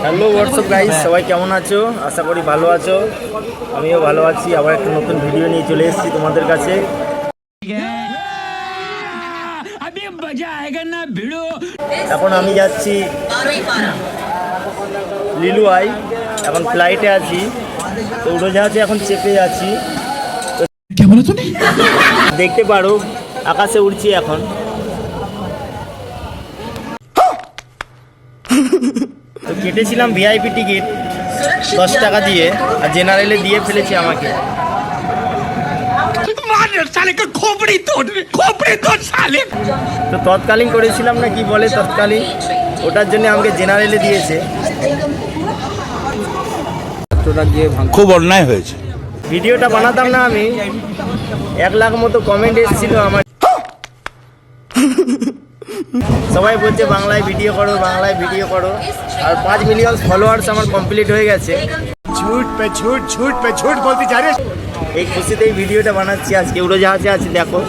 Hello WhatsApp guys, সবাই কেমন আছো? আশা করি ভালো আছো। আমিও ভালো আছি। আবার একটা নতুন ভিডিও নিয়ে চলে এসেছি তোমাদের কাছে। এখন আমি যাচ্ছি লিলুয়াই। এখন ফ্লাইটে আছি, তো উড়োজাহাজে এখন চেপে যাচ্ছি। দেখতে পারো আকাশে উড়ছি এখন। তো কেটেছিলাম ভিআইপি টিকিট 10 টাকা দিয়ে, আর জেনারেলে দিয়ে ফেলেছি আমাকে। তো তৎকালীন করেছিলাম না কি বলে তৎকালীন, ওটার জন্য আমাকে জেনারেলে দিয়েছে। খুব অন্যায় হয়েছে। ভিডিওটা বানাতাম না আমি, 1 লাখ মতো কমেন্ট এসেছিল আমার। সবাই বলছে বাংলায় ভিডিও করো, বাংলায় ভিডিও করো। আর 5 মিলিয়ন ফলোয়ার্স আমার কমপ্লিট হয়ে গেছে। झूठ पे झूठ, झूठ पे झूठ बोलती जा रही है। এই খুশিতেই ভিডিওটা বানাচ্ছি। আজকে উড়োজাহাজে আছি, দেখো